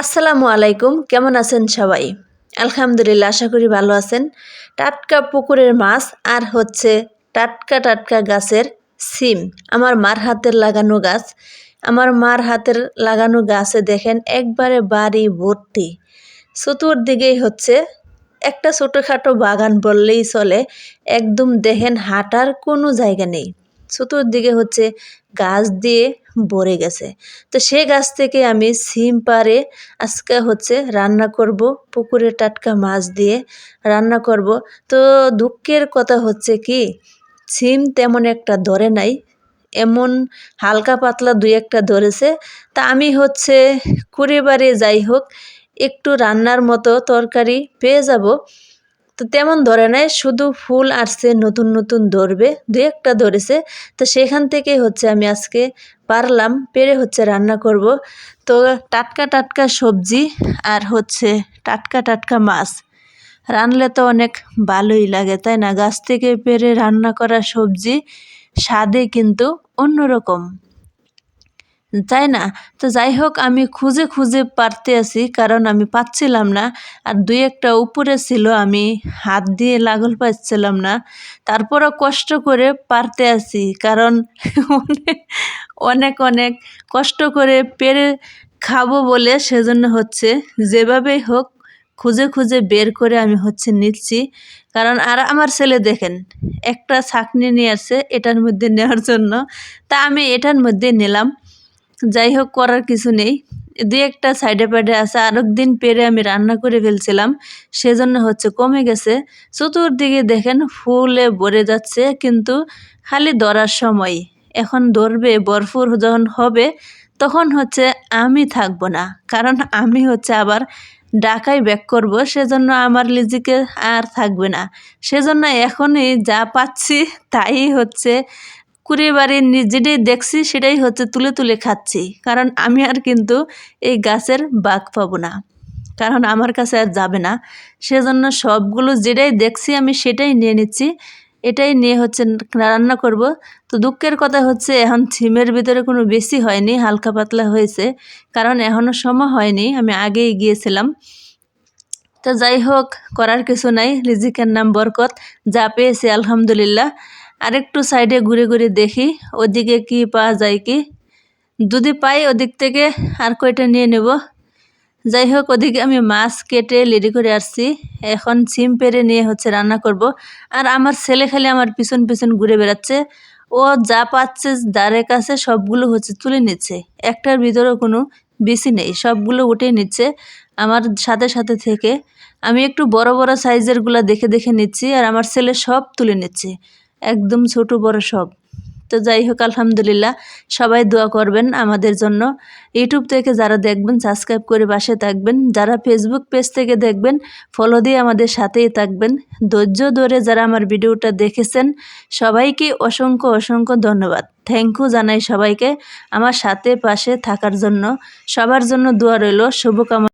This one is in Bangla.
আসসালামু আলাইকুম, কেমন আছেন সবাই? আলহামদুলিল্লাহ, আশা করি ভালো আছেন। টাটকা পুকুরের মাছ আর হচ্ছে টাটকা টাটকা গাছের সিম। আমার মার হাতের লাগানো গাছ। আমার মার হাতের লাগানো গাছে দেখেন একবারে বাড়ি ভর্তি। চতুর্দিকেই হচ্ছে একটা ছোটোখাটো বাগান বললেই চলে। একদম দেখেন হাঁটার কোনো জায়গা নেই। চতুর্দিকে হচ্ছে গাছ দিয়ে ভরে গেছে। তো সে গাছ থেকে আমি সিম পাড়ে আজকে হচ্ছে রান্না করব, পুকুরে টাটকা মাছ দিয়ে রান্না করব। তো দুঃখের কথা হচ্ছে কি, সিম তেমন একটা ধরে নাই, এমন হালকা পাতলা দুই একটা ধরেছে। তা আমি হচ্ছে কুড়িবারে যাই হোক একটু রান্নার মতো তরকারি পেয়ে যাব। তো তেমন ধরে নাই, শুধু ফুল আসছে, নতুন নতুন ধরবে, দুই একটা ধরেছে। তো সেখান থেকে হচ্ছে আমি আজকে পারলাম পেরে হচ্ছে রান্না করব। তো টাটকা টাটকা সবজি আর হচ্ছে টাটকা টাটকা মাছ রানলে তো অনেক ভালোই লাগে, তাই না? গাছ থেকে পেরে রান্না করা সবজি স্বাদে কিন্তু অন্যরকম, তাই না? তো যাই হোক, আমি খুঁজে খুঁজে পারতে আছি, কারণ আমি পাচ্ছিলাম না। আর দুই একটা উপরে ছিল, আমি হাত দিয়ে লাগল পাচ্ছিলাম না। তারপরও কষ্ট করে পারতে আছি, কারণ অনেক অনেক অনেক কষ্ট করে পেরে খাবো বলে, সেজন্য হচ্ছে যেভাবেই হোক খুঁজে খুঁজে বের করে আমি হচ্ছে নিচ্ছি। কারণ আর আমার ছেলে দেখেন একটা ছাঁকনি নিয়ে আসছে এটার মধ্যে নেওয়ার জন্য, তা আমি এটার মধ্যে নিলাম। যাই হোক, করার কিছু নেই। দুই একটা সাইডে পাইডে আছে, আরেক দিন পেরে আমি রান্না করে ফেলছিলাম, সেজন্য হচ্ছে কমে গেছে। চতুর্দিকে দেখেন ফুলে ভরে যাচ্ছে, কিন্তু খালি ধরার সময়। এখন ধরবে, ভরপুর যখন হবে তখন হচ্ছে আমি থাকবো না, কারণ আমি হচ্ছে আবার ঢাকায় ব্যাক করব, সেজন্য আমার লিজিকে আর থাকবে না। সেজন্য এখনই যা পাচ্ছি তাই হচ্ছে কুড়িবারে যেটাই দেখছি সেটাই হচ্ছে তুলে তুলে খাচ্ছি, কারণ আমি আর কিন্তু এই গাছের বাগ পাবো না, কারণ আমার কাছে আর যাবে না। সেজন্য সবগুলো যেটাই দেখছি আমি সেটাই নিয়ে নিচ্ছি, এটাই নিয়ে হচ্ছে রান্না করব। তো দুঃখের কথা হচ্ছে এখন সিমের ভিতরে কোনো বেশি হয়নি, হালকা পাতলা হয়েছে, কারণ এখনও সময় হয়নি, আমি আগেই গিয়েছিলাম। তো যাই হোক, করার কিছু নাই, রিজিকের নাম বরকত, যা পেয়েছি আলহামদুলিল্লাহ। আরেকটু সাইডে ঘুরে ঘুরে দেখি ওদিকে কি পাওয়া যায়, কি যদি পাই ওদিক থেকে আর কয়টা নিয়ে নেব। যাই হোক, ওদিকে আমি মাছ কেটে রেডি করে আসছি, এখন সিম পেরে নিয়ে হচ্ছে রান্না করব। আর আমার ছেলে খালি আমার পিছন পিছন ঘুরে বেড়াচ্ছে, ও যা পাচ্ছে দ্বারের কাছে সবগুলো হচ্ছে তুলে নিচ্ছে, একটার ভিতরেও কোনো বেশি নেই, সবগুলো উঠে নিচ্ছে আমার সাথে সাথে থেকে। আমি একটু বড় বড় সাইজেরগুলো দেখে দেখে নিচ্ছি, আর আমার ছেলে সব তুলে নিচ্ছে, একদম ছোট বড় সব। তো যাই হোক, আলহামদুলিল্লাহ, সবাই দোয়া করবেন আমাদের জন্য। ইউটিউব থেকে যারা দেখবেন সাবস্ক্রাইব করে পাশে থাকবেন, যারা ফেসবুক পেজ থেকে দেখবেন ফলো দিয়ে আমাদের সাথেই থাকবেন। ধৈর্য ধরে যারা আমার ভিডিওটা দেখেছেন সবাইকে অসংখ্য অসংখ্য ধন্যবাদ, থ্যাংক ইউ জানাই সবাইকে আমার সাথে পাশে থাকার জন্য। সবার জন্য দোয়া রইল, শুভকামনা।